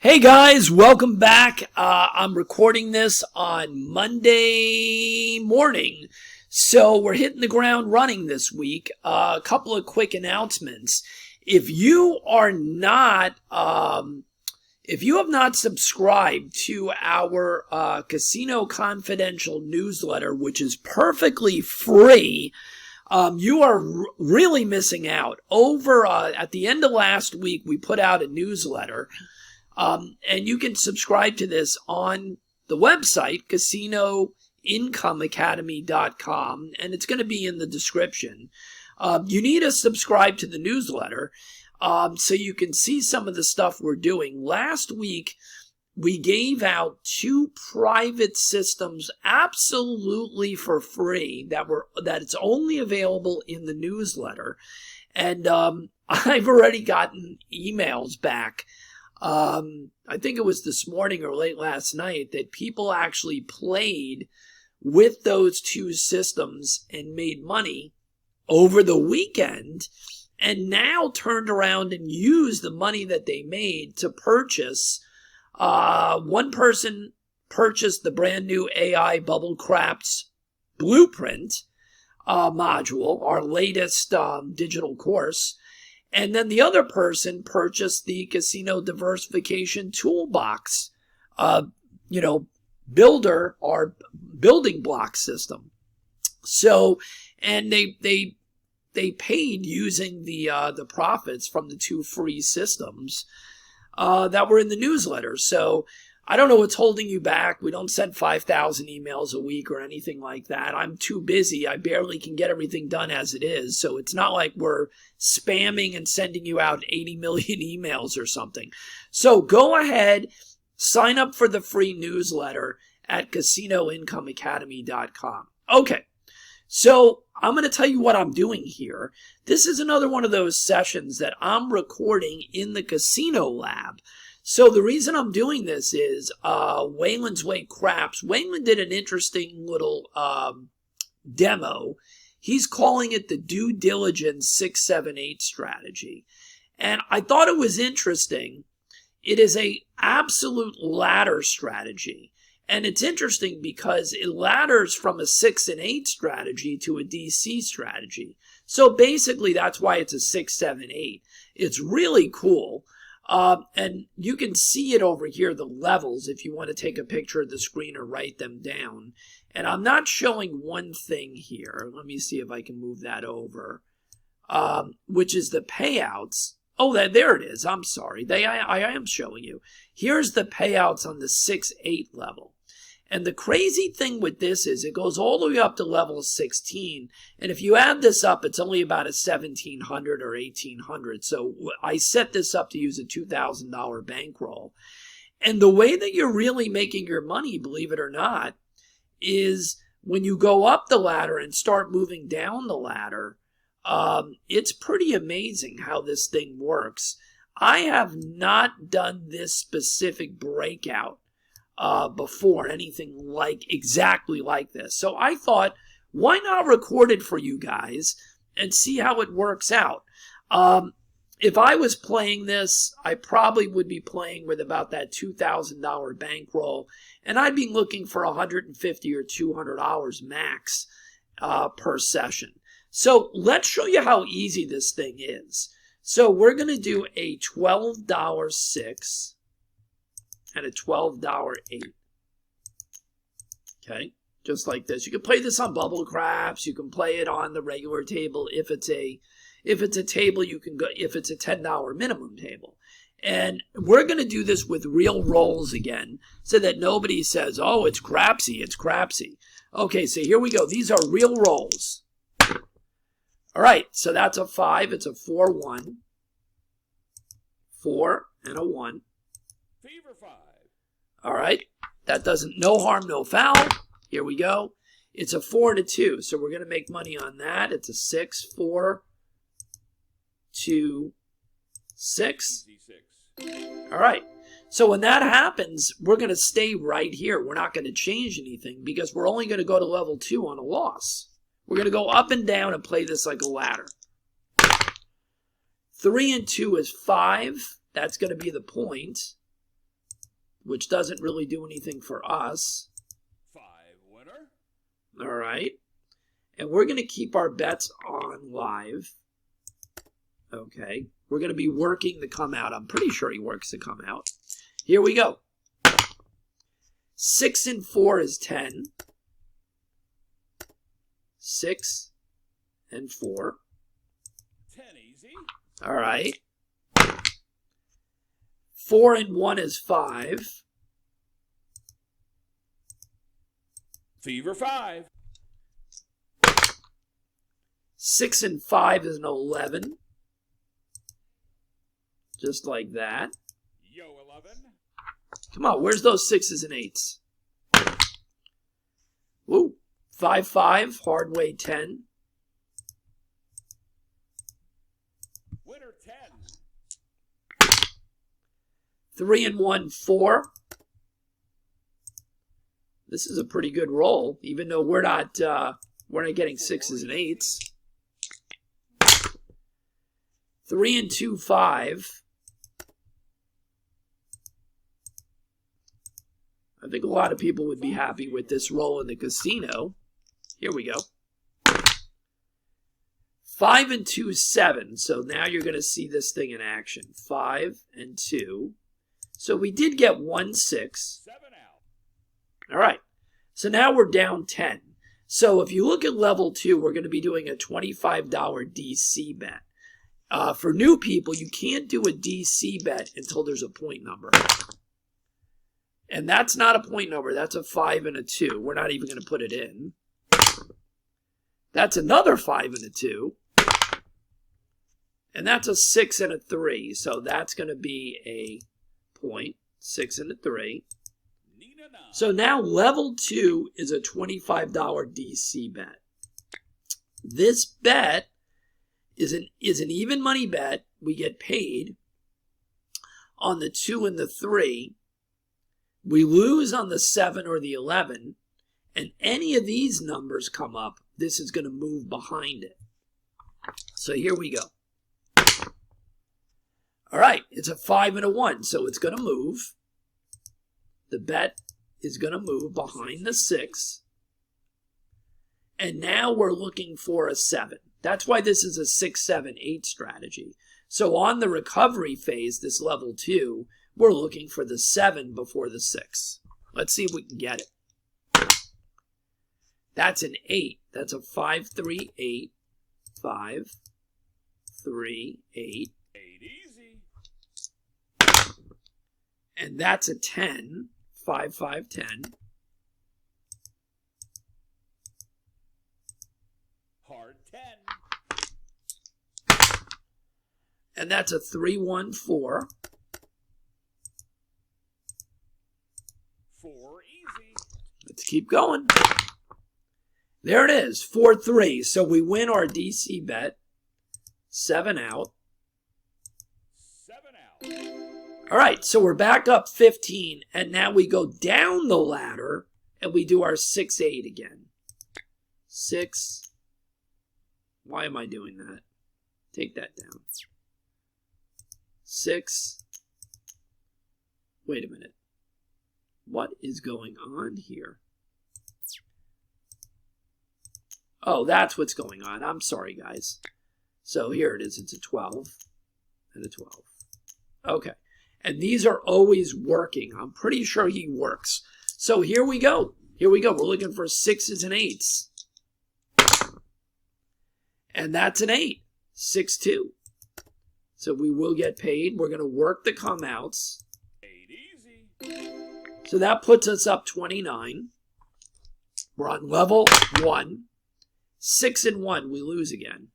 Hey guys, welcome back. I'm recording this on Monday morning, so we're hitting the ground running this week. A couple of quick announcements. If you have not subscribed to our Casino Confidential newsletter, which is perfectly free, you are really missing out. At the end of last week, we put out a newsletter. And you can subscribe to this on the website, casinoincomeacademy.com, and it's going to be in the description. You need to subscribe to the newsletter so you can see some of the stuff we're doing. Last week, we gave out 2 private systems absolutely for free that it's only available in the newsletter. And I've already gotten emails back. I think it was this morning or late last night that people actually played with those 2 systems and made money over the weekend and now turned around and used the money that they made to purchase. One person purchased the brand new AI Bubble Craps Blueprint module, our latest digital course. And then the other person purchased the Casino Diversification Toolbox, builder or building block system. So, and they paid using the profits from the 2 free systems that were in the newsletter. So I don't know what's holding you back. We don't send 5,000 emails a week or anything like that. I'm too busy. I barely can get everything done as it is. So it's not like we're spamming and sending you out 80 million emails or something. So go ahead, sign up for the free newsletter at casinoincomeacademy.com. Okay, so I'm going to tell you what I'm doing here. This is another one of those sessions that I'm recording in the casino lab. So the reason I'm doing this is Waylon's Way Craps. Waylon did an interesting little demo. He's calling it the Due Diligence 678 strategy. And I thought it was interesting. It is an absolute ladder strategy. And it's interesting because it ladders from a 6 and 8 strategy to a DC strategy. So basically that's why it's a 6, 7, 8. It's really cool. And you can see it over here, the levels, if you want to take a picture of the screen or write them down. And I'm not showing one thing here. Let me see if I can move that over, which is the payouts. Oh, there it is. I'm sorry. I am showing you. Here's the payouts on the 6-8 level. And the crazy thing with this is it goes all the way up to level 16. And if you add this up, it's only about a 1,700 or 1,800. So I set this up to use a $2,000 bankroll. And the way that you're really making your money, believe it or not, is when you go up the ladder and start moving down the ladder. It's pretty amazing how this thing works. I have not done this specific breakout before, anything like exactly like this. So I thought, why not record it for you guys and see how it works out? If I was playing this, I probably would be playing with about that $2,000 bankroll, and I'd be looking for $150 or $200 max per session. So let's show you how easy this thing is. So we're going to do a $12 6 and a $12 8. Okay, just like this. You can play this on Bubble Craps. You can play it on the regular table. If it's a table, you can go. If it's a $10 minimum table, and we're going to do this with real rolls again, so that nobody says, "Oh, it's crapsy. It's crapsy." Okay, so here we go. These are real rolls. All right, so that's a 5. It's a 4, 1, 4, and a 1. Fever 5. All right, that doesn't, no harm, no foul. Here we go. It's a 4 and a 2, so we're going to make money on that. It's a 6, 4, 2, 6. All right, so when that happens, we're going to stay right here. We're not going to change anything because we're only going to go to level 2 on a loss. We're going to go up and down and play this like a ladder. 3 and 2 is 5. That's going to be the point. which doesn't really do anything for us. 5 winner. All right. And we're going to keep our bets on live. Okay. We're going to be working the come out. I'm pretty sure he works the come out. Here we go. 6 and 4 is 10. 6 and 4. 10 easy. All right. 4 and 1 is 5. Fever 5. 6 and 5 is an 11. Just like that. Yo 11. Come on, where's those 6s and 8s? Woo. 5, 5, hard way 10. Winner 10. 3 and 1, 4. This is a pretty good roll, even though we're not getting 6s and 8s. 3 and 2, 5. I think a lot of people would be happy with this roll in the casino. Here we go. 5 and 2, 7. So now you're going to see this thing in action. 5 and 2. So we did get 1, 6. 7 out. All right. So now we're down 10. So if you look at level 2, we're going to be doing a $25 DC bet. For new people, you can't do a DC bet until there's a point number. And that's not a point number. That's a 5 and a 2. We're not even going to put it in. That's another 5 and a 2. And that's a 6 and a 3. So that's going to be a point. 6 and a 3. So now level 2 is a $25 DC bet. This bet is an even money bet. We get paid on the 2 and the 3. We lose on the 7 or the 11, and any of these numbers come up, this is going to move behind it. So here we go. All right, it's a 5 and a 1, so it's going to move. The bet is going to move behind the 6. And now we're looking for a 7. That's why this is a 6, 7, 8 strategy. So on the recovery phase, this level 2, we're looking for the 7 before the 6. Let's see if we can get it. That's an 8. That's a 5, 3, 8. 5, 3, 8. 8 easy. And that's a 10. 5, 5, 10. Hard 10. And that's a 3, 1, 4. 4 easy. Let's keep going. There it is, 4, 3. So we win our DC bet. 7 out. 7 out. All right, so we're back up 15, and now we go down the ladder, and we do our 6, 8 again. 6. Why am I doing that? Take that down. 6. Wait a minute. What is going on here? Oh, that's what's going on. I'm sorry, guys. So here it is. It's a 12 and a 12. Okay. And these are always working. I'm pretty sure he works. So here we go. Here we go. We're looking for 6s and 8s. And that's an 8. 6, 2. So we will get paid. We're going to work the come outs. 8 easy. So that puts us up 29. We're on level 1. 6 and 1, we lose again.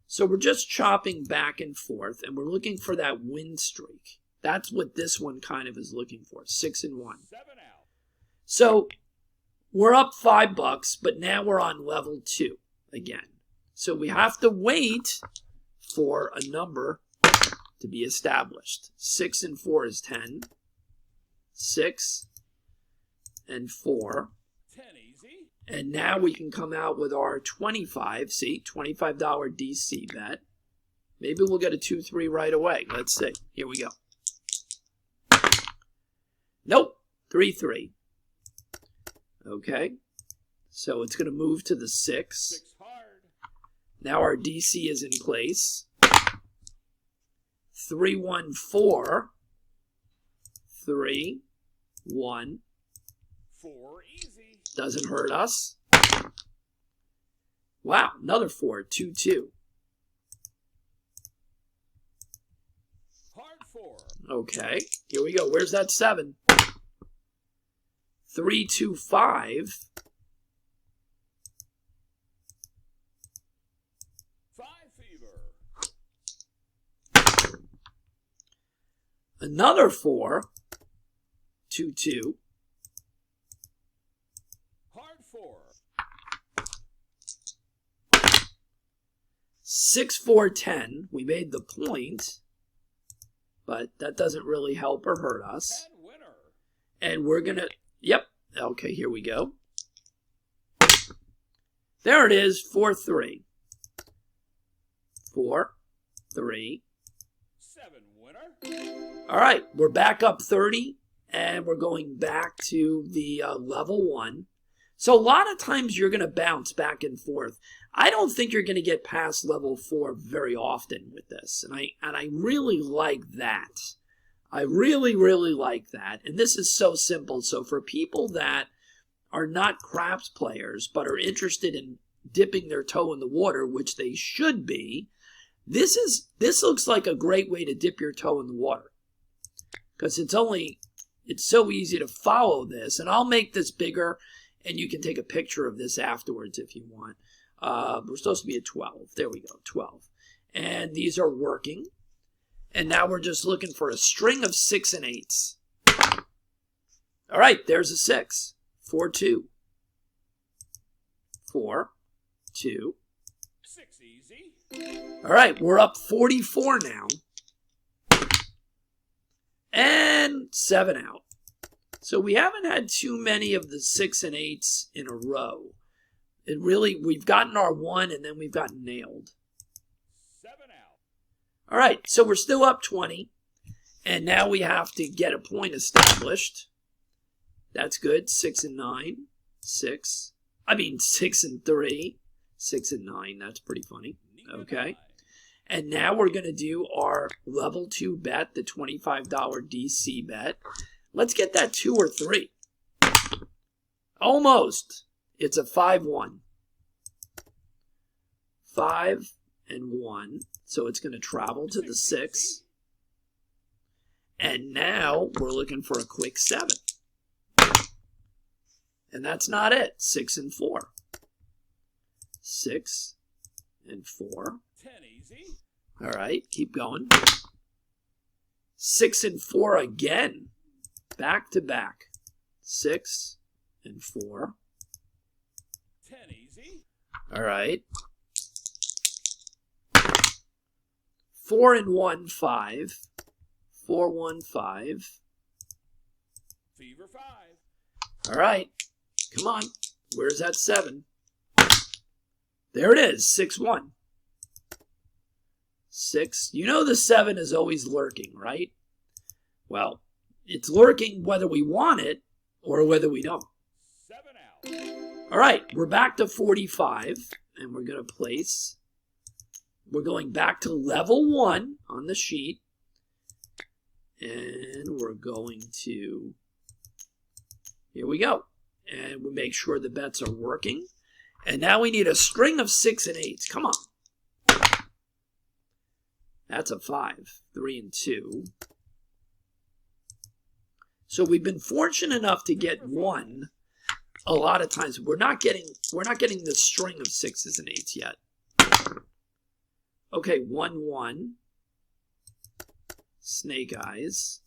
So we're just chopping back and forth, and we're looking for that win streak. That's what this one kind of is looking for, 6 and 1. 7 out. So we're up $5, but now we're on level 2 again. So we have to wait for a number to be established. 6 and 4 is 10. 6 and 4. 10 easy. And now we can come out with our 25. See, $25 DC bet. Maybe we'll get a 2-3 right away. Let's see. Here we go. Nope. 3-3. Okay. So it's going to move to the 6. 6 hard. Now our DC is in place. 3-1-4. 3-1. 4 easy. Doesn't hurt us. Wow, another 4. 2-2. Hard 4. Okay, here we go. Where's that 7? 3-2-5. 5 fever. Another 4. 2-2. Hard 4. 6-4-10. We made the point, but that doesn't really help or hurt us. And winner. And we're going to, yep. Okay, here we go. There it is, 4-3. 4-3. 7 winner. All right, we're back up 30, and we're going back to the level 1. So a lot of times you're going to bounce back and forth. I don't think you're going to get past level 4 very often with this, and I really like that. I really, really like that. And this is so simple. So for people that are not craps players but are interested in dipping their toe in the water, which they should be, this looks like a great way to dip your toe in the water. Because it's so easy to follow this. And I'll make this bigger, and you can take a picture of this afterwards if you want. We're supposed to be at 12. There we go, 12. And these are working. And now we're just looking for a string of 6 and 8s. All right, there's a 6. 4-2. 4-2. 6 easy. All right, we're up 44 now. And 7 out. So we haven't had too many of the 6 and 8s in a row. We've gotten our 1 and then we've gotten nailed. 7 out. All right, so we're still up 20. And now we have to get a point established. That's good. 6 and 9. 6 and 3. 6 and 9. That's pretty funny. Okay. And now we're going to do our level 2 bet, the $25 DC bet. Let's get that 2 or 3. Almost. It's a 5-1. 5 and 1. So it's going to travel to the 6. And now we're looking for a quick 7. And that's not it. 6 and 4. 6 and 4. 10 easy. All right, keep going. 6 and 4 again. Back to back. 6 and 4. 10 easy. All right. 4 and 1, 5. 4, 1, 5. Fever 5. All right. Come on. Where's that 7? There it is. 6-1. 6. You know the 7 is always lurking, right? Well, it's lurking whether we want it or whether we don't. 7 out. All right. We're back to 45. And we're going to place. We're going back to level 1 on the sheet. And we're going to. Here we go. And we make sure the bets are working. And now we need a string of 6 and 8s. Come on. That's a 5. 3 and 2. So we've been fortunate enough to get 1. A lot of times we're not getting the string of 6s and 8s yet. Okay, 1-1. Snake eyes.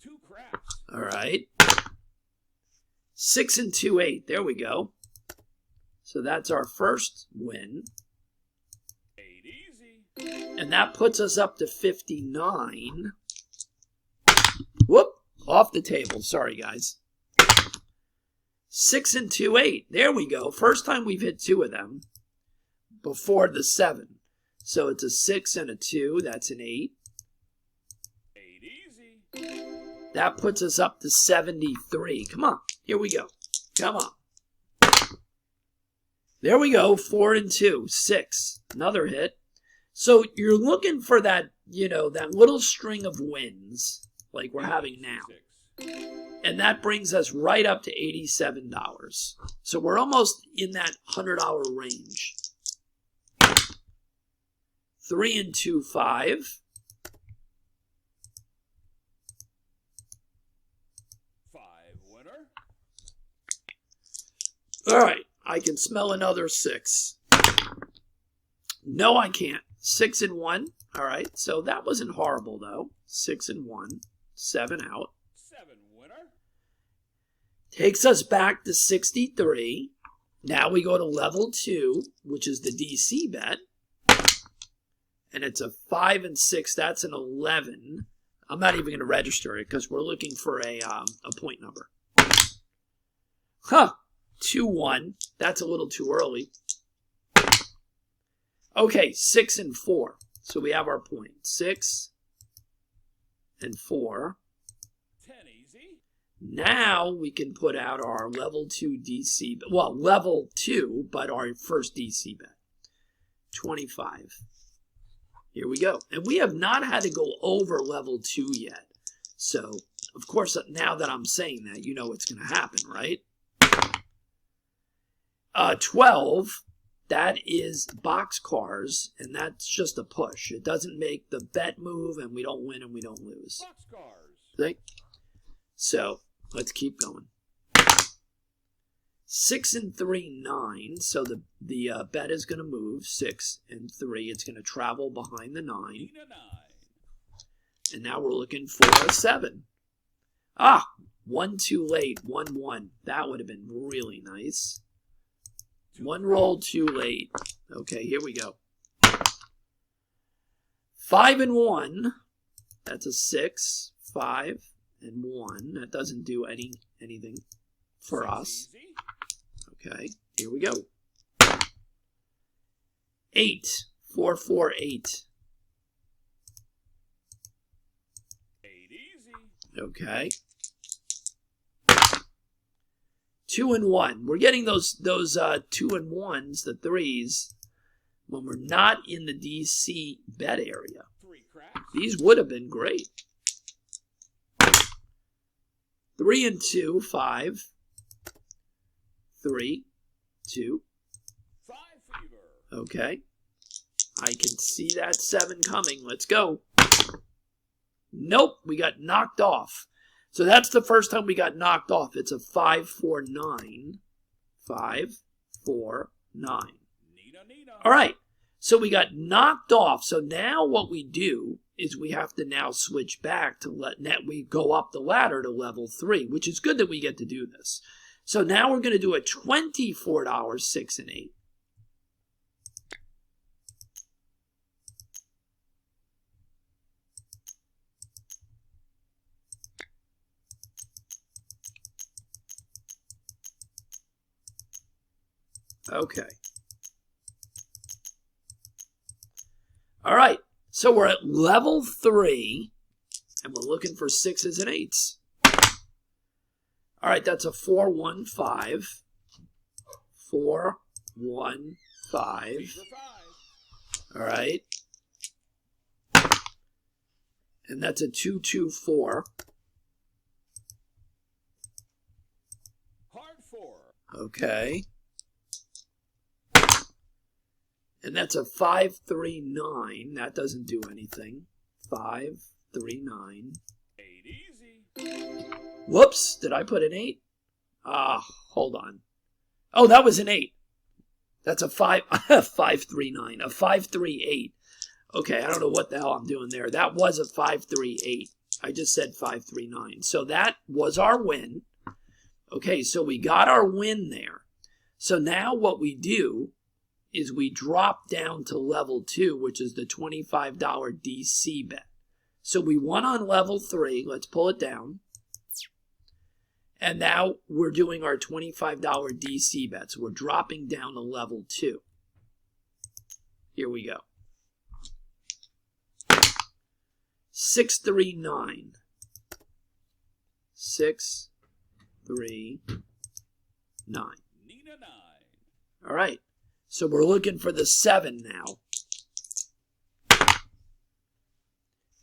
2 craps. All right. 6 and 2, 8. There we go. So that's our first win. 8 easy. And that puts us up to 59. Whoop. Off the table. Sorry, guys. 6 and 2, 8. There we go. First time we've hit 2 of them before the 7. So it's a 6 and a 2. That's an 8. 8 easy. That puts us up to 73. Come on. Here we go. Come on. There we go. 4 and 2. 6. Another hit. So you're looking for that, that little string of wins like we're having now. And that brings us right up to $87. So we're almost in that $100 range. 3 and 2, 5. 5 winner. All right. I can smell another 6. No, I can't. 6 and 1. All right. So that wasn't horrible, though. 6 and 1. 7 out. 7 winner. Takes us back to 63. Now we go to level 2, which is the DC bet. And it's a 5 and 6. That's an 11. I'm not even going to register it because we're looking for a point number. Huh. 2-1. That's a little too early. Okay, 6 and 4. So we have our point. 6 and 4. 10 easy. Now we can put out our level 2 DC. Well, level 2, but our first DC bet. 25. Here we go. And we have not had to go over level 2 yet. So, of course, now that I'm saying that, you know what's going to happen, right? 12, that is boxcars, and that's just a push. It doesn't make the bet move, and we don't win and we don't lose. Boxcars. See? So, let's keep going. 6 and 3, 9. So the bet is going to move. 6 and 3. It's going to travel behind the 9. 9. And now we're looking for a 7. Ah, 1 too late. 1, 1. That would have been really nice. 1 roll too late. Okay, here we go. 5 and 1. That's a 6. 5 and 1. That doesn't do anything for us. Easy. Okay, here we go. 8. 4, 4, 8. 8 easy. Okay. 2 and 1. We're getting those 2 and 1s, the 3s, when we're not in the DC bet area. 3 cracks. These would have been great. 3 and 2, 5. 3, 2. 5 fever. Okay. I can see that 7 coming. Let's go. Nope, we got knocked off. So that's the first time we got knocked off. It's a 5, 4, 9. 5, 4, 9. Nina. All right. So we got knocked off. So now what we do is we have to now switch back to we go up the ladder to level 3, which is good that we get to do this. So now we're going to do a $24 6 and 8. Okay. All right. So we're at level 3, and we're looking for 6s and 8s. All right, that's a 4, 1, 5. 4, 1, 5. Fever 5. All right. And that's a 2, 2, 4. Hard 4. Okay. And that's a 5, 3, 9. That doesn't do anything. 5, 3, 9. 8 easy. Whoops, did I put an 8? Hold on. Oh, that was an 8. That's a 5, 5, 3, 9. A 5, 3, 8. Okay, I don't know what the hell I'm doing there. That was a 5, 3, 8. I just said 5, 3, 9. So that was our win. Okay, so we got our win there. So now what we do is we drop down to level 2, which is the $25 DC bet. So we won on level 3. Let's pull it down. And now we're doing our $25 DC bet. So we're dropping down to level 2. Here we go. 6, 3, 9. 6, 3, 9. Nina 9. All right. So we're looking for the 7 now.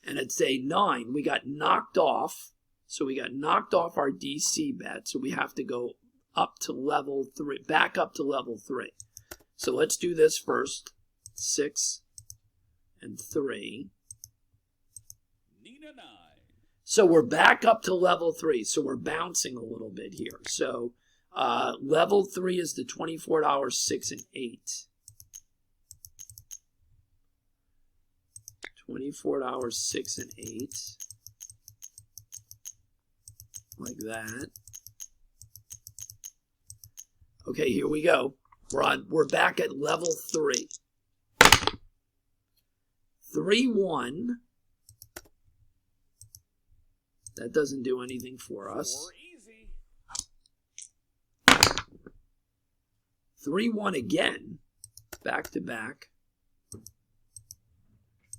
And it's a 9. We got knocked off. So we got knocked off our DC bet. So we have to go up to level 3, back up to level 3. So let's do this first. 6 and 3. Nina 9. So we're back up to level 3. So we're bouncing a little bit here. So level 3 is the $24, 6 and 8. $24, 6 and 8. Like that. Okay, here we go. We're back at level 3. 3, 1. That doesn't do anything for us. 4 easy. 3, 1 again. Back to back.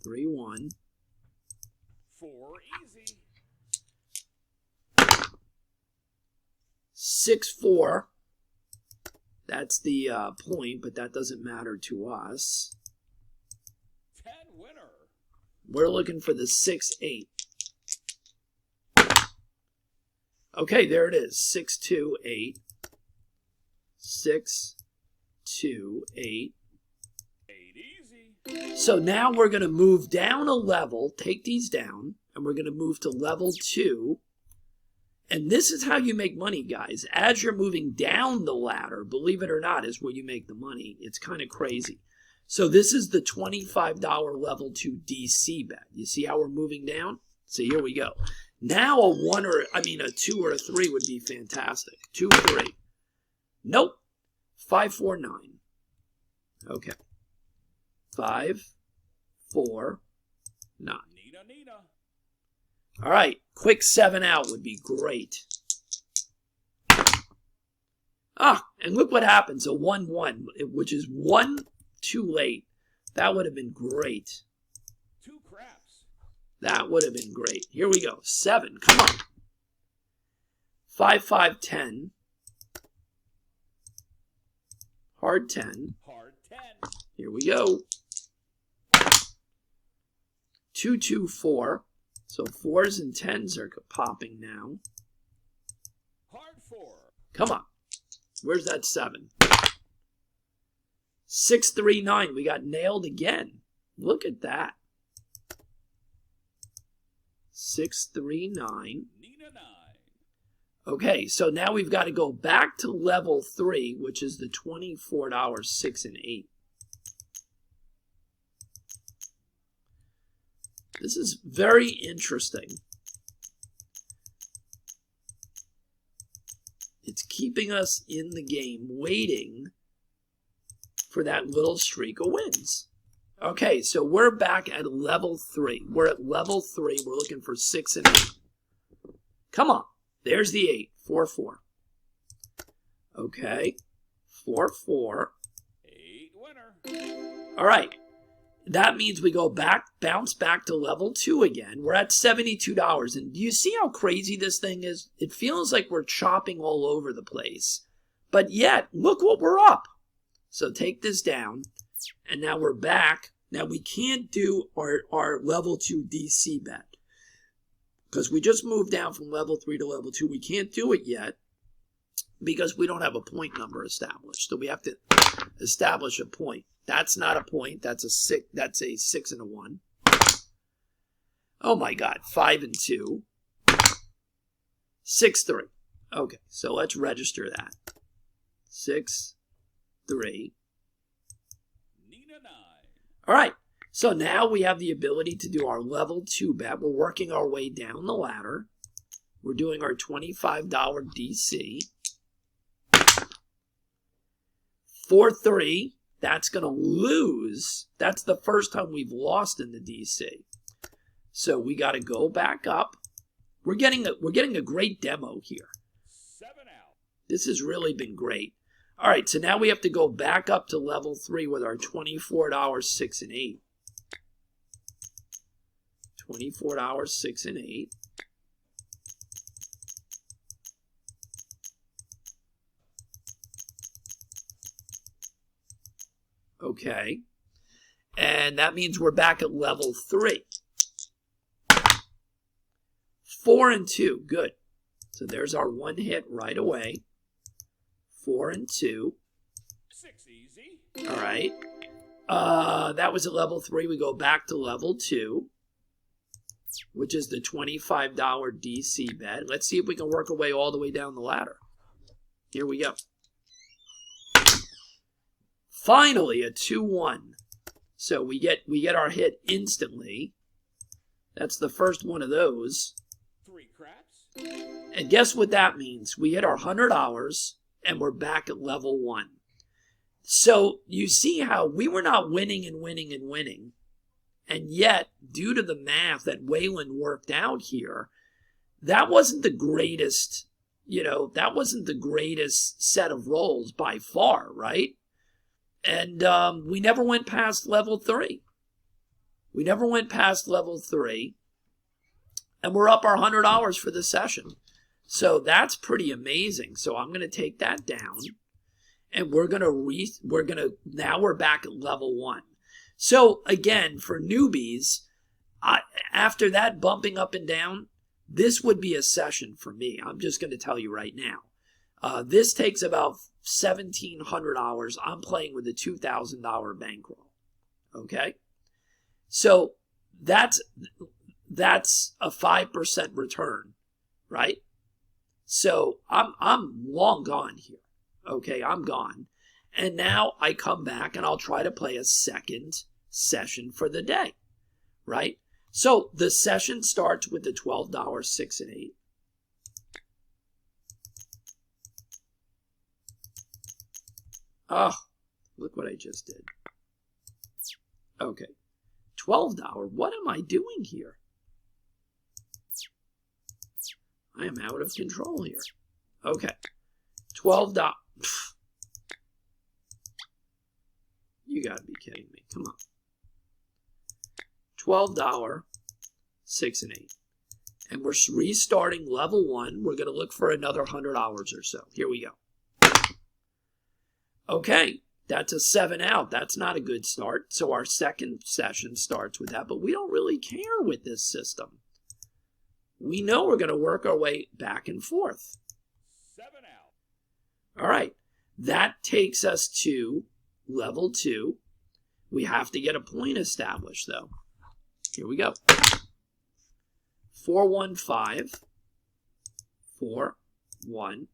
3, 1. 4 easy. 6, 4. That's the point, but that doesn't matter to us. 10 winner. We're looking for the 6, 8. Okay, there it is. 6, 2, 8. 6, 2, 8. 8 easy. So now we're going to move down a level, take these down, and we're going to move to level 2. And this is how you make money, guys. As you're moving down the ladder, believe it or not, is where you make the money. It's kind of crazy. So this is the $25 level 2 DC bet. You see how we're moving down? So here we go. Now a 2 or a 3 would be fantastic. 2, 3. Nope. 5, 4, 9. Okay. 5, 4, 9. Nina. All right. Quick 7 out would be great. And look what happens. A 1, 1, which is 1 too late. That would have been great. 2 craps. That would have been great. Here we go. 7. Come on. 5, 5, 10. Hard 10. Hard 10. Here we go. 2, 2, 4. So 4s and 10s are popping now. Hard 4. Come on. Where's that 7? 6, 3, 9. We got nailed again. Look at that. 6, 3, 9. Nina 9. Okay, so now we've got to go back to level 3, which is the $24, 6 and 8. This is very interesting. It's keeping us in the game, waiting for that little streak of wins. Okay, so we're back at level 3. We're at level 3. We're looking for 6 and 8. Come on. There's the 8. 4, 4. Okay. 4, 4. 8 winner. All right. That means we go back, bounce back to level 2 again. We're at $72. And do you see how crazy this thing is? It feels like we're chopping all over the place. But yet, look what we're up. So take this down. And now we're back. Now we can't do our level 2 DC bet. Because we just moved down from level 3 to level 2. We can't do it yet. Because we don't have a point number established. So we have to establish a point. That's not a point. That's a 6. That's a 6 and a 1. Oh my God. 5 and 2. 6, 3. Okay. So let's register that. 6, 3. Nina 9. All right. So now we have the ability to do our level 2 bet. We're working our way down the ladder. We're doing our $25 DC. 4, 3. That's going to lose. That's the first time we've lost in the DC. So we got to go back up. We're getting a great demo here. 7 out. This has really been great. All right, so now we have to go back up to level 3 with our $24, 6 and 8. $24, 6 and 8. Okay. And that means we're back at level 3. 4 and 2. Good. So there's our one hit right away. 4 and 2. 6 easy. All right. That was at level 3. We go back to level 2, which is the $25 DC bet. Let's see if we can work our way all the way down the ladder. Here we go. Finally, a 2-1. So we get our hit instantly. That's the first one of those. 3 craps. And guess what that means? We hit our $100 and we're back at level 1. So you see how we were not winning and winning and winning. And yet, due to the math that Waylon worked out here, that wasn't the greatest, that wasn't the greatest set of rolls by far, right? And we never went past level 3. We never went past level 3. And we're up our $100 for the session. So that's pretty amazing. So I'm going to take that down. And now we're back at level 1. So again, for newbies, after that bumping up and down, this would be a session for me. I'm just going to tell you right now. This takes about $1,700. I'm playing with a $2,000 bankroll. Okay? So that's a 5% return, right? So I'm long gone here. Okay, I'm gone. And now I come back and I'll try to play a second session for the day, right? So the session starts with the $12 6 and 8. Oh, look what I just did. Okay, $12. What am I doing here? I am out of control here. Okay, $12. You gotta be kidding me. Come on. $12, 6 and 8. And we're restarting level 1. We're going to look for another $100 or so. Here we go. Okay, that's a 7 out. That's not a good start. So our second session starts with that. But we don't really care with this system. We know we're going to work our way back and forth. 7 out. All right. That takes us to level 2. We have to get a point established, though. Here we go. 4-1-5. 4-1-5.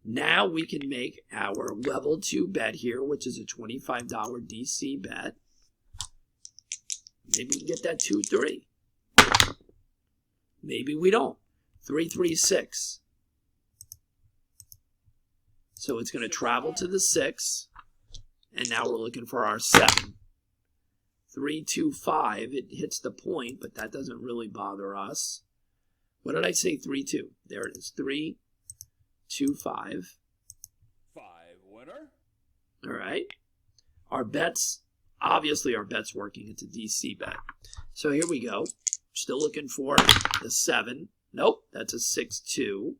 Now we can make our level 2 bet here, which is a $25 DC bet. Maybe we can get that 2-3. Maybe we don't. 3-3-6. So it's going to travel to the 6. And now we're looking for our 7. 3-2-5. It hits the point, but that doesn't really bother us. What did I say? 3-2. There it is. 3-2-5. 5 winner. All right. Our bets, obviously our bet's working. It's a DC bet. So here we go. Still looking for the 7. Nope, that's a 6-2.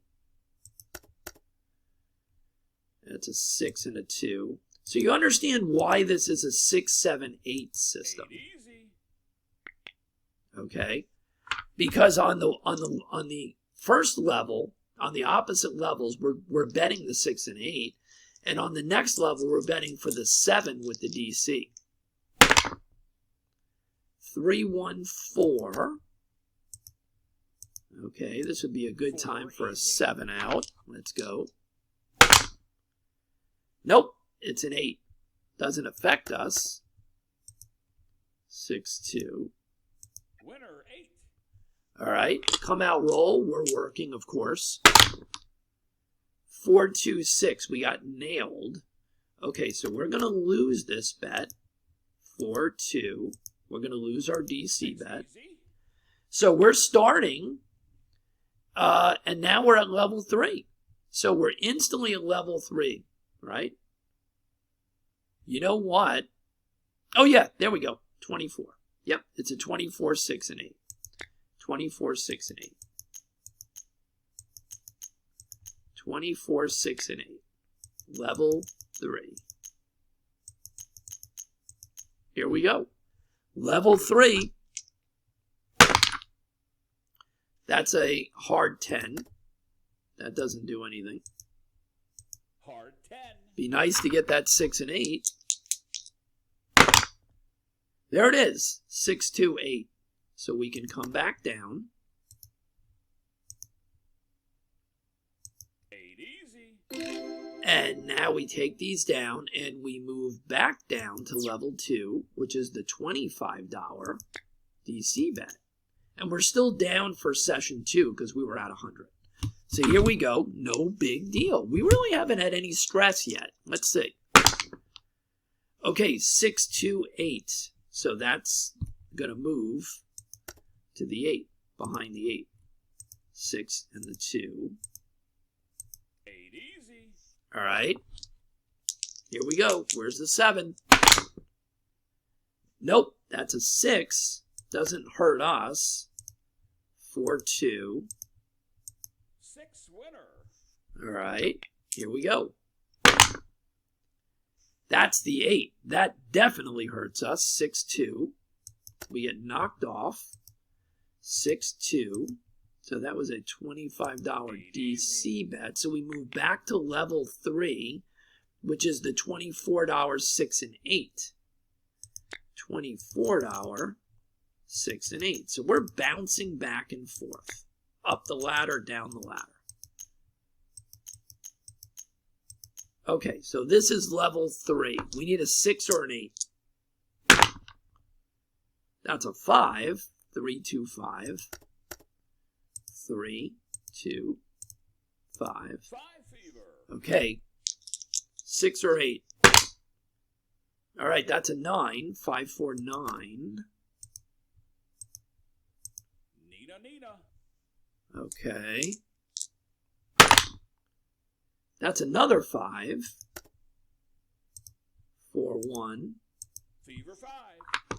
That's a 6 and a 2. So you understand why this is a 6-7-8 system. 8 easy. Okay? Because on the first level, on the opposite levels, we're betting the 6 and 8. And on the next level, we're betting for the 7 with the DC. 3-1-4. Okay, this would be a good time for a 7 out. Let's go. Nope, it's an 8. Doesn't affect us. 6-2. Winner 8. All right, come out roll. We're working, of course. 4-2-6. We got nailed. Okay, so we're going to lose this bet. 4-2. We're going to lose our DC bet. Easy. So we're starting, and now we're at level 3. So we're instantly at level 3, right? You know what? Oh, yeah, there we go. 24. Yep, it's a 24, 6, and 8. 24, 6, and 8. 24, 6, and 8. Level 3. Here we go. Level 3. That's a hard 10. That doesn't do anything. Hard 10. Be nice to get that 6 and 8. There it is. 6, 2, 8. So we can come back down. 8 easy. And now we take these down and we move back down to level 2, which is the $25 DC bet. And we're still down for session 2 because we were at 100. So here we go. No big deal. We really haven't had any stress yet. Let's see. Okay, 6, 2, 8. So that's going to move to the 8, behind the 8. 6 and the 2. 8 easy. All right. Here we go. Where's the 7? Nope, that's a 6. Doesn't hurt us. 4, 2. 6 winner. All right. Here we go. That's the 8. That definitely hurts us. 6, 2. We get knocked off. 6, 2. So that was a $25 DC bet. So we move back to level 3, which is the $24 6 and 8. $24 6 and 8. So we're bouncing back and forth. Up the ladder, down the ladder. Okay, so this is level 3. We need a 6 or an 8. That's a 5. 3, 2, 5. 3, 2, 5. 5 fever. Okay. 6 or 8. All right, that's a 9. 5, 4, 9. Nina. Okay. That's another 5. 4, 1. Fever 5.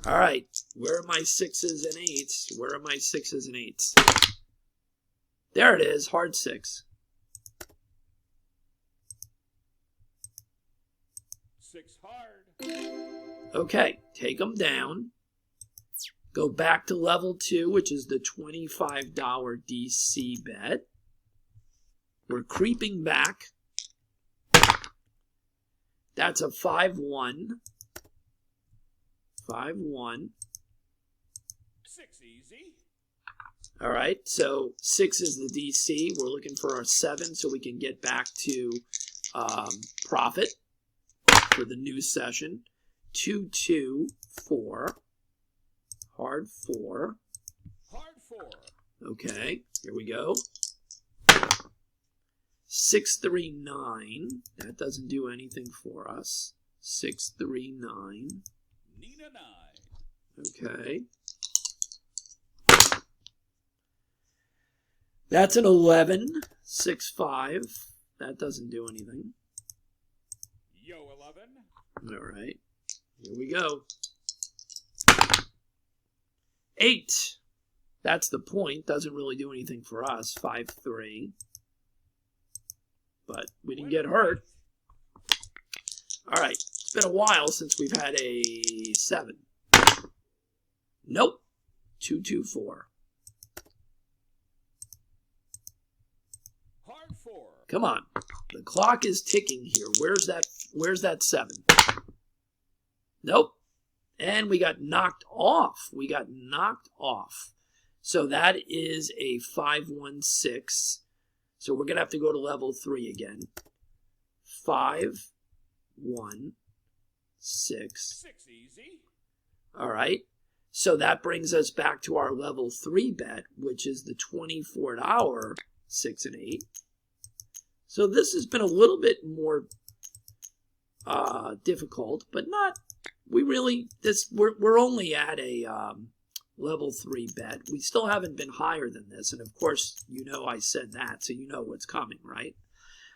All right. Where are my 6s and 8s? Where are my 6s and 8s? There it is. Hard 6. 6 hard. Okay. Take them down. Go back to level 2, which is the $25 DC bet. We're creeping back. That's a 5, 1. 5, 1. 6 easy. All right, so 6 is the DC. We're looking for our 7 so we can get back to profit for the new session. 2, 2, 4. Hard 4. Hard 4. Okay, here we go. 6, 3, 9. That doesn't do anything for us. 6, 3, 9. Nina 9. Okay. That's an 11. 6, 5. That doesn't do anything. Yo 11. All right. Here we go. 8. That's the point. Doesn't really do anything for us. 5, 3. But we didn't get hurt. All right. It's been a while since we've had a 7. Nope. 2, 2, 4. Hard 4. Come on. The clock is ticking here. Where's that 7? Nope. And we got knocked off. We got knocked off. So that is a 5, 1, 6. So we're going to have to go to level 3 again. 5, 1, 6. 6 easy. All right. So that brings us back to our level 3 bet, which is the $24 6 and 8. So this has been a little bit more difficult, but not. We're only at a level 3 bet. We still haven't been higher than this, and of course, I said that, so you know what's coming, right?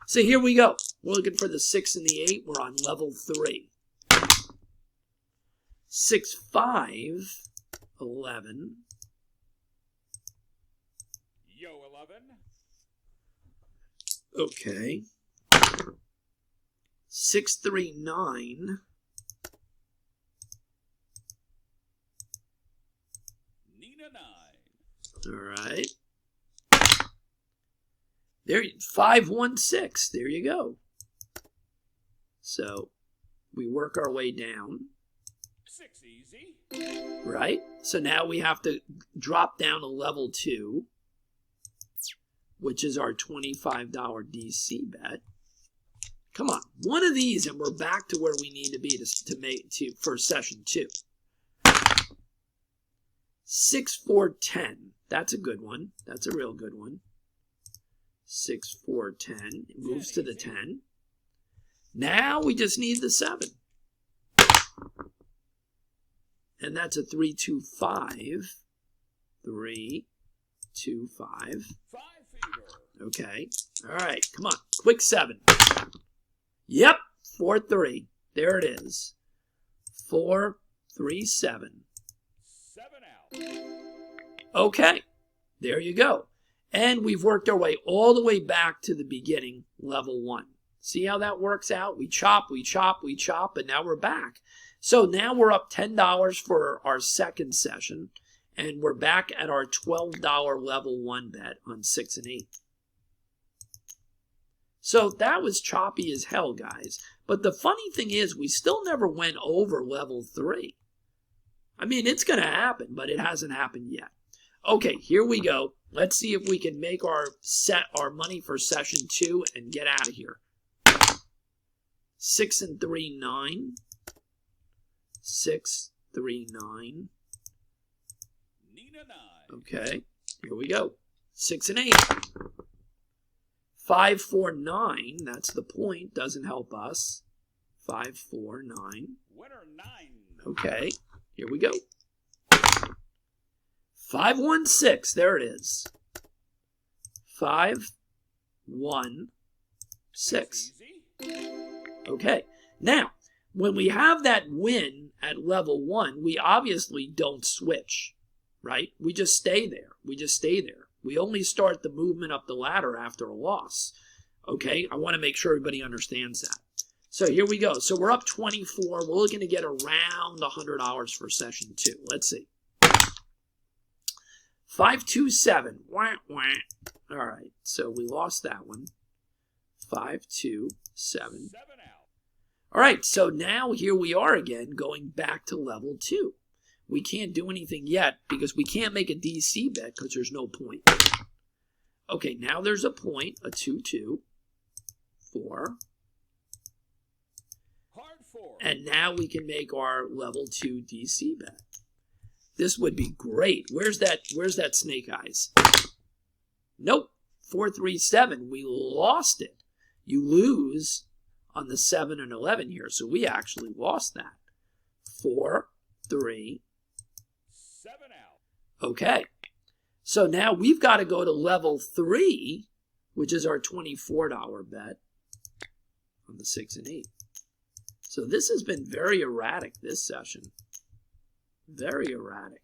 So here we go. We're looking for the 6 and the 8. We're on level 3. 6, 5, 11. Yo 11. Okay. 6, 3, 9. Nina 9. All right. There, 516. There you go. So we work our way down. 6 easy. Right? So now we have to drop down to level 2, which is our $25 DC bet. Come on, one of these and we're back to where we need to be for session 2. 6, 4, 10. That's a good one. That's a real good one. 6, 4, 10. It moves to the 10. Now we just need the 7. And that's a 3, 2, 5. 3, 2, 5. 5 feeder. Okay. All right. Come on. Quick 7. Yep. 4, 3. There it is. 4, 3, 7. 7 out. Okay. There you go. And we've worked our way all the way back to the beginning, level 1. See how that works out? We chop, we chop, we chop, and now we're back. So now we're up $10 for our second session, and we're back at our $12 level 1 bet on 6 and 8. So that was choppy as hell, guys. But the funny thing is, we still never went over level 3. I mean, it's going to happen, but it hasn't happened yet. Okay, here we go. Let's see if we can make our money for session 2 and get out of here. 6 and 3, 9. 6, 3, 9. Nina 9. Okay, here we go. 6 and 8. 5, 4, 9. That's the point. Doesn't help us. 5, 4, 9. Winner 9. Okay, here we go. 5, 1, 6. There it is. 5, 1, 6. Easy. Okay, now, when we have that win at level 1, we obviously don't switch, right? We just stay there. We just stay there. We only start the movement up the ladder after a loss. Okay, I want to make sure everybody understands that. So here we go. So we're up 24. We're looking to get around $100 for session 2. Let's see. 5, 2, 7. Wah, wah. All right, so we lost that one. 5, 2, 7. 7 out. All right, so now here we are again going back to level 2. We can't do anything yet because we can't make a DC bet because there's no point. Okay, now there's a point, a 2, 2, 4. Hard 4. And now we can make our level 2 DC bet. This would be great. Where's that snake eyes? Nope. 4, 3, 7. We lost it. You lose on the 7 and 11 here. So we actually lost that. 4, 3. 7 out. Okay. So now we've got to go to level 3, which is our $24 bet on the 6 and 8. So this has been very erratic this session. Very erratic.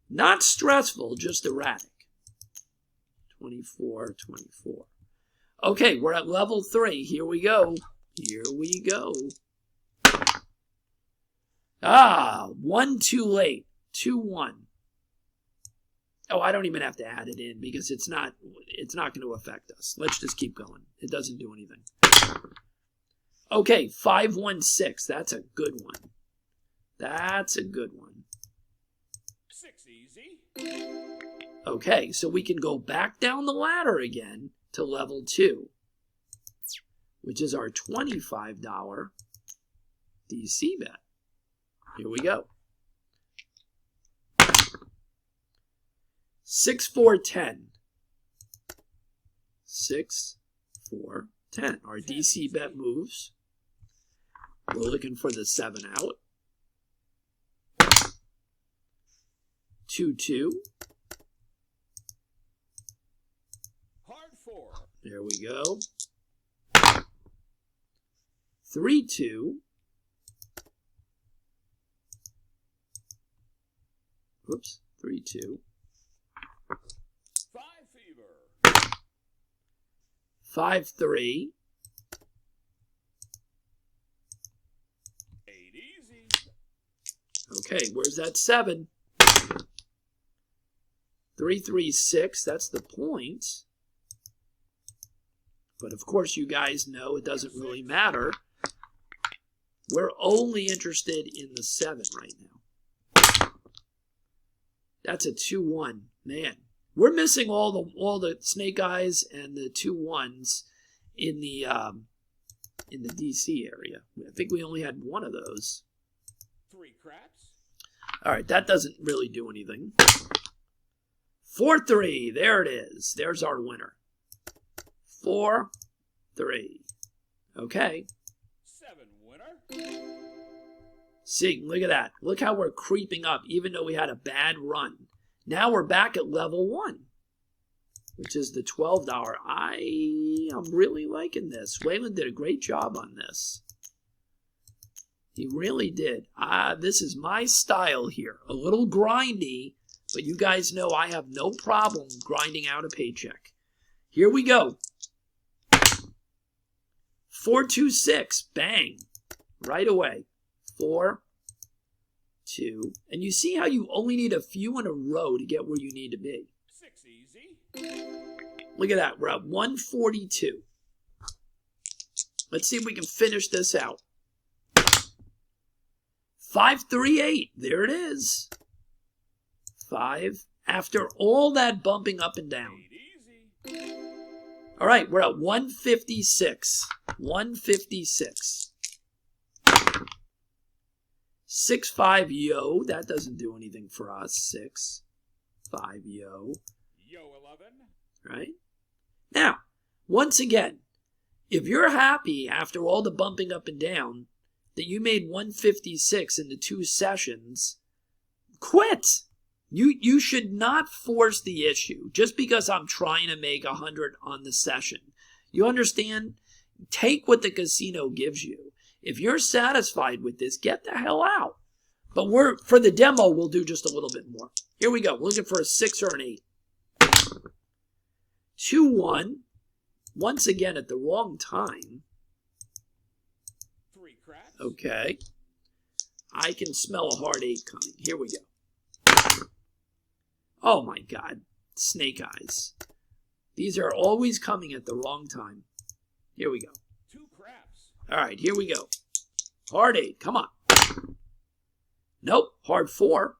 Not stressful, just erratic. 24, 24. Okay, we're at level 3. Here we go. Here we go. Ah, 1 too late. 2, 1. Oh, I don't even have to add it in because it's not going to affect us. Let's just keep going. It doesn't do anything. Okay, 5, 1, 6. That's a good one. That's a good one. 6 easy. Okay, so we can go back down the ladder again to level 2, which is our $25 DC bet. Here we go. 6, 4, 10. 6, 4, 10. Our DC bet moves. We're looking for the 7 out. 2, 2. Hard 4. There we go. 3, 2. Whoops. 3, 2. 5 fever. 5, 3. 8 easy. Okay, where's that 7? 336, that's the point. But of course you guys know it doesn't really matter. We're only interested in the 7 right now. That's a 2-1. Man, we're missing all the snake eyes and the 2-1s in the DC area. I think we only had one of those. 3 craps. All right, that doesn't really do anything. 4-3. There it is. There's our winner. 4-3. Okay. 7 winner. See, look at that. Look how we're creeping up, even though we had a bad run. Now we're back at level 1, which is the $12. I'm really liking this. Waylon did a great job on this. He really did. This is my style here. A little grindy, but you guys know I have no problem grinding out a paycheck. Here we go. 4-2-6. Bang. Right away. 4, 2. And you see how you only need a few in a row to get where you need to be. 6 easy. Look at that. We're at 142. Let's see if we can finish this out. 5-3-8. There it is. 5. After all that bumping up and down. 8 easy. All right, we're at 156. 156. 6-5 yo. That doesn't do anything for us. 6-5 yo. Yo 11. Right? Now, once again, if you're happy after all the bumping up and down that you made 156 in the 2 sessions, quit. You should not force the issue just because I'm trying to make 100 on the session. You understand? Take what the casino gives you. If you're satisfied with this, get the hell out. But for the demo, we'll do just a little bit more. Here we go. We're looking for a 6 or an 8. 2-1. Once again at the wrong time. 3 craps. Okay. I can smell a hard 8 coming. Here we go. Oh my God. Snake eyes. These are always coming at the wrong time. Here we go. 2 craps. All right, here we go. Hard 8. Come on. Nope. Hard 4.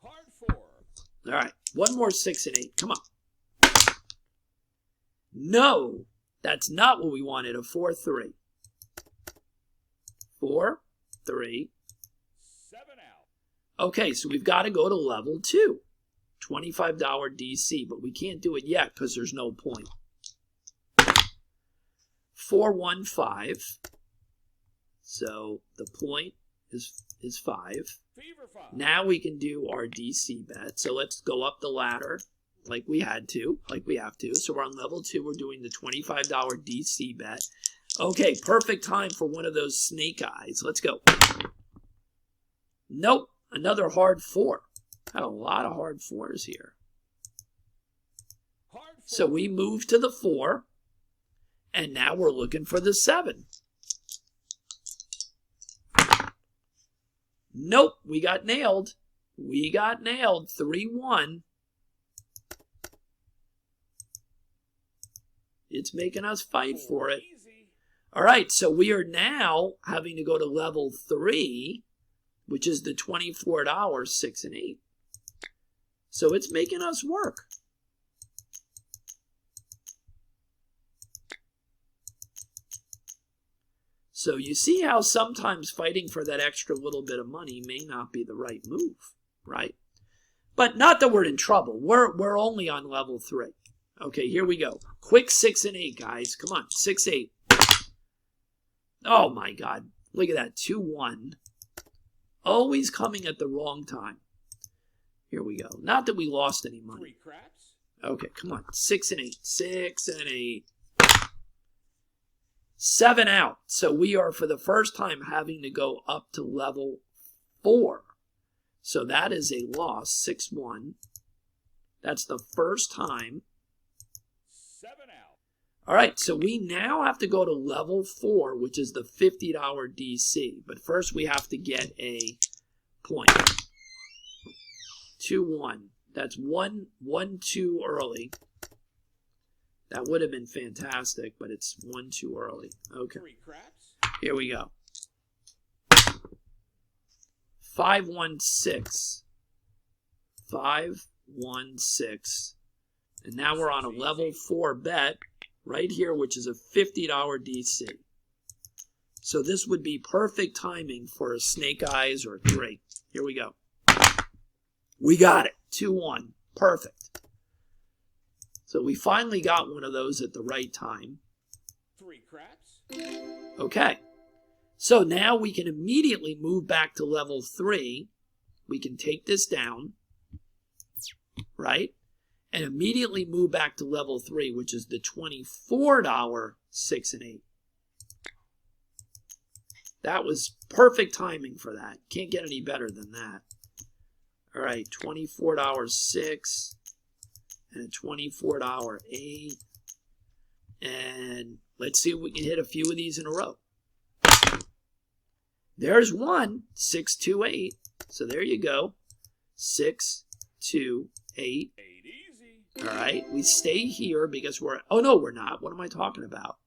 Hard 4. All right. One more 6 and 8. Come on. No. That's not what we wanted. A 4-3. 4-3. 7 out. Okay, so we've got to go to level 2. $25 DC, but we can't do it yet because there's no point. 4-1-5. So the point is 5. Fever 5. Now we can do our DC bet. So let's go up the ladder like we have to. So we're on level 2. We're doing the $25 DC bet. Okay, perfect time for one of those snake eyes. Let's go. Nope, another hard 4. Had a lot of hard 4s here. Hard 4. So we move to the 4, and now we're looking for the 7. Nope, we got nailed. 3-1. It's making us fight for it. Easy. All right, so we are now having to go to level 3, which is the $24, 6 and 8. So it's making us work. So you see how sometimes fighting for that extra little bit of money may not be the right move, right? But not that we're in trouble. We're only on level 3. Okay, here we go. Quick 6 and 8, guys. Come on, 6-8. Oh my God. Look at that, 2-1. Always coming at the wrong time. Here we go. Not that we lost any money. 3 craps. Okay, come on. 6 and 8. 6 and 8. 7 out. So we are, for the first time, having to go up to level 4. So that is a loss. 6-1. That's the first time. 7 out. All right, so we now have to go to level 4, which is the $50 DC. But first we have to get a point. 2-1. That's one too early. That would have been fantastic, but it's 1 too early. Okay. 3 craps. Here we go. 5-1-6. 5-1-6. And now we're on a level 4 bet right here, which is a $50 DC. So this would be perfect timing for a snake eyes or 3. Here we go. We got it. 2-1. Perfect. So we finally got one of those at the right time. 3 craps. Okay. So now we can immediately move back to level 3. We can take this down, right? And immediately move back to level 3, which is the $24 6 and 8. That was perfect timing for that. Can't get any better than that. All right, $24 6 and a $24 8. And let's see if we can hit a few of these in a row. There's one, 6, 2, 8. So there you go. 6, 2, 8. 8 easy. All right, we stay here because we're, oh no, we're not. What am I talking about?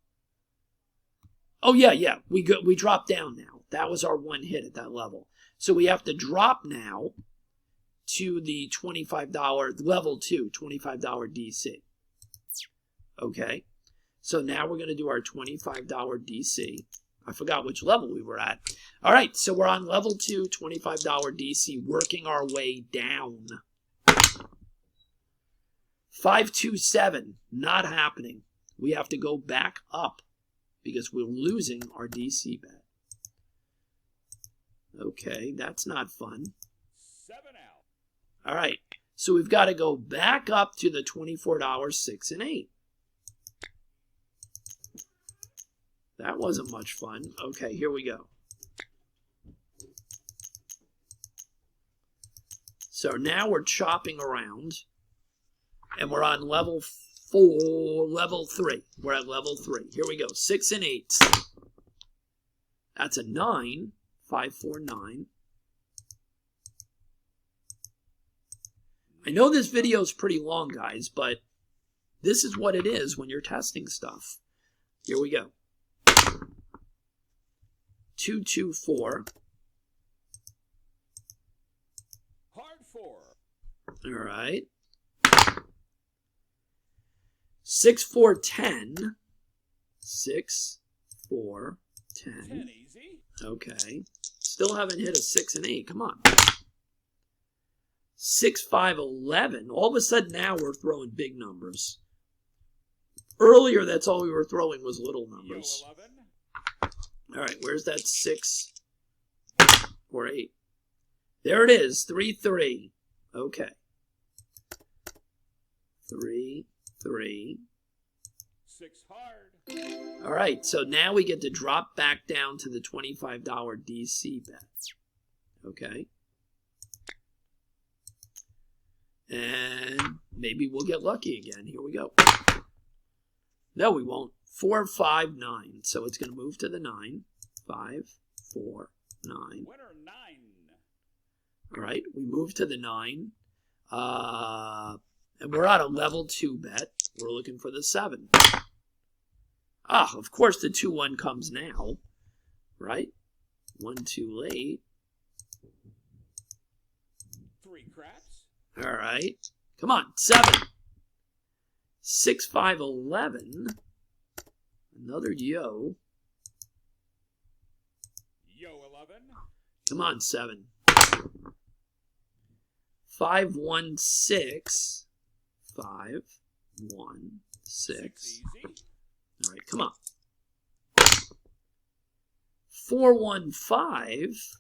Oh yeah, we drop down now. That was our one hit at that level. So we have to drop now to the $25, level 2, $25 DC. Okay, so now we're going to do our $25 DC. I forgot which level we were at. All right, so we're on level 2, $25 DC, working our way down. 5-2-7, not happening. We have to go back up because we're losing our DC bet. Okay, that's not fun. 7 out. All right, so we've got to go back up to the $24 6 and 8. That wasn't much fun. Okay, here we go. So now we're chopping around, and we're on level 4, level 3. We're at level 3. Here we go. 6 and 8. That's a 9. 5, 4, 9. I know this video is pretty long, guys, but this is what it is when you're testing stuff. Here we go. 2, 2, 4. Hard 4. All right. 6, 4, 10. 6, 4, 10. 10 easy. Okay. Still haven't hit a 6 and 8. Come on. 6, 5, 11. All of a sudden now we're throwing big numbers. Earlier, that's all we were throwing was little numbers. Yo 11. All right, where's that 6 or 8? There it is, 3, 3. Okay. 3, 3. 6 hard. All right, so now we get to drop back down to the $25 DC bet. Okay. And maybe we'll get lucky again. Here we go. No, we won't. 4, 5, 9. So it's going to move to the 9. 5, 4, 9. Winner 9. All right, we move to the 9. And we're on a level 2 bet. We're looking for the 7. Ah, of course the 2-1 comes now. Right? 1 too late. 3 craps. All right. Come on, 7. 6, 5, 11. Another yo. Yo 11. Come on, 7. 5, 1, 6. 5, 1, 6. 6 easy. All right, come on. 4, 1, 5.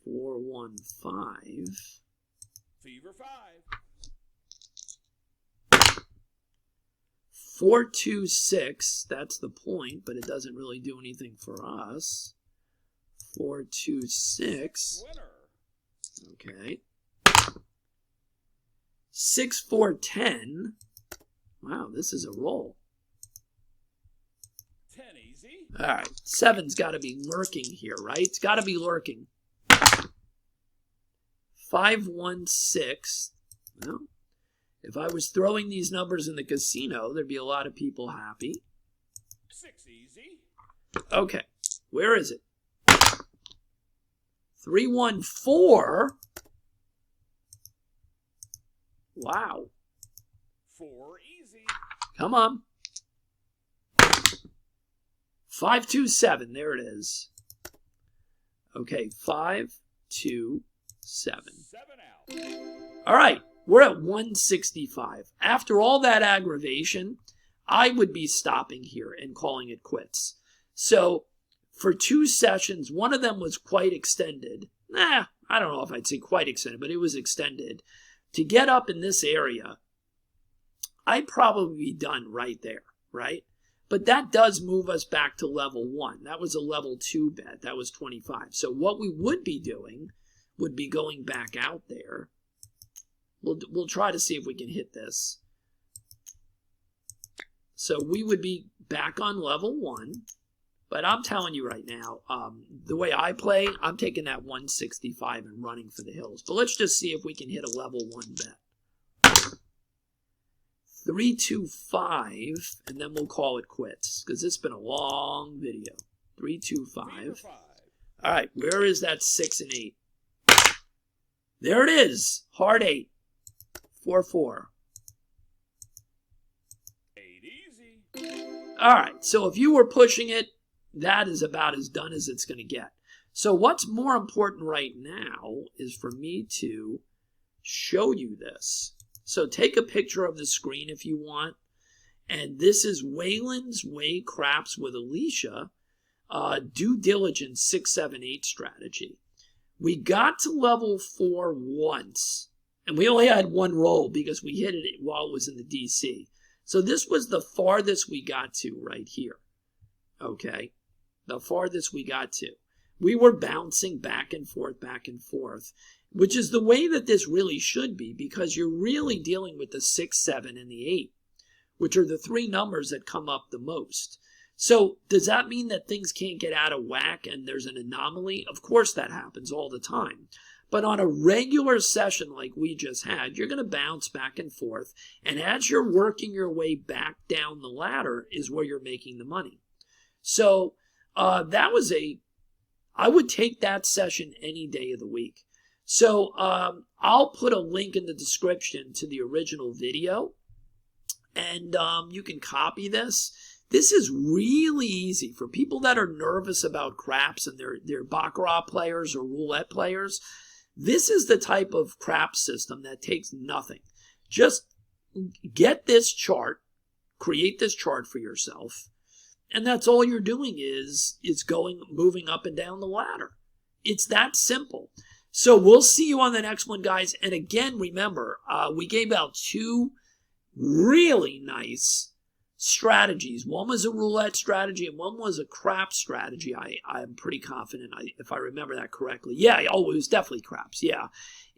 4, 1, 5. Fever 5. 4, 2, 6. That's the point, but it doesn't really do anything for us. 4, 2, 6. Winner. Okay. 6, 4, 10. Wow, this is a roll. 10 easy. All right, 7's got to be lurking here, right? It's got to be lurking. 516. Well, if I was throwing these numbers in the casino, there'd be a lot of people happy. 6 easy. Okay, where is it? 314. Wow. 4 easy. Come on. 527. There it is. Okay, 527. 7 out. All right, we're at 165. After all that aggravation, I would be stopping here and calling it quits. So for 2 sessions, one of them was quite extended. I don't know if I'd say quite extended, but it was extended. To get up in this area, I'd probably be done right there, right? But that does move us back to level 1. That was a level 2 bet. That was 25. So what we would be doing would be going back out there. We'll try to see if we can hit this. So we would be back on level 1. But I'm telling you right now, the way I play, I'm taking that 165 and running for the hills. But let's just see if we can hit a level 1 bet. 325, and then we'll call it quits, because it's been a long video. 325. All right, where is that 6 and 8? There it is. Hard 8. 4-4. 8 easy. All right, so if you were pushing it, that is about as done as it's going to get. So what's more important right now is for me to show you this. So take a picture of the screen if you want. And this is Waylon's Way Craps with Alicia, Due Diligence 678 strategy. We got to level 4 once, and we only had 1 roll because we hit it while it was in the DC. So this was the farthest we got to right here. Okay, the farthest we got to. We were bouncing back and forth, which is the way that this really should be, because you're really dealing with the 6, 7, and the 8, which are the 3 numbers that come up the most. So does that mean that things can't get out of whack and there's an anomaly? Of course that happens all the time. But on a regular session like we just had, you're going to bounce back and forth. And as you're working your way back down the ladder is where you're making the money. So that was I would take that session any day of the week. So I'll put a link in the description to the original video, and you can copy this. This is really easy for people that are nervous about craps and they're baccarat players or roulette players. This is the type of crap system that takes nothing. Just get this chart, create this chart for yourself, and that's all you're doing is moving up and down the ladder. It's that simple. So we'll see you on the next one, guys. And again, remember, we gave out 2 really nice strategies. One was a roulette strategy and one was a craps strategy. I'm pretty confident if I remember that correctly. Yeah, it was definitely craps. Yeah,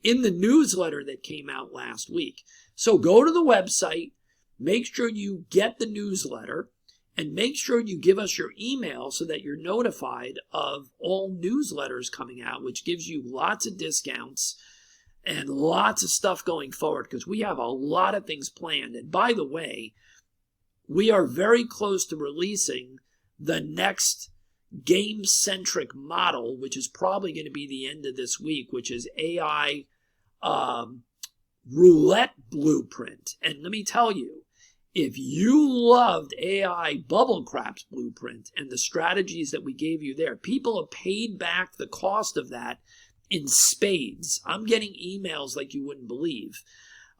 in the newsletter that came out last week. So go to the website, make sure you get the newsletter, and make sure you give us your email so that you're notified of all newsletters coming out, which gives you lots of discounts and lots of stuff going forward, because we have a lot of things planned. And by the way, we are very close to releasing the next game-centric model, which is probably going to be the end of this week, which is AI roulette blueprint. And let me tell you, if you loved AI bubble craps blueprint and the strategies that we gave you there, people have paid back the cost of that in spades. I'm getting emails like you wouldn't believe.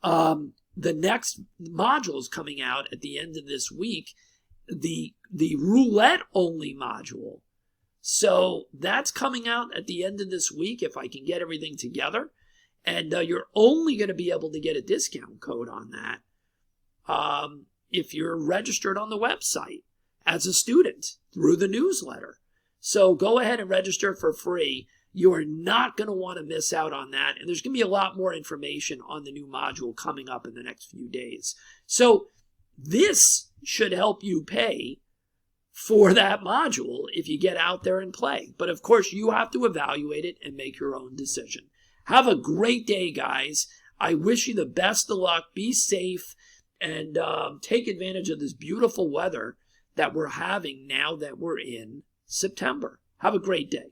The next module is coming out at the end of this week, the roulette only module. So that's coming out at the end of this week if I can get everything together. And you're only going to be able to get a discount code on that if you're registered on the website as a student through the newsletter. So go ahead and register for free. You are not going to want to miss out on that. And there's going to be a lot more information on the new module coming up in the next few days. So this should help you pay for that module if you get out there and play. But of course, you have to evaluate it and make your own decision. Have a great day, guys. I wish you the best of luck. Be safe and take advantage of this beautiful weather that we're having now that we're in September. Have a great day.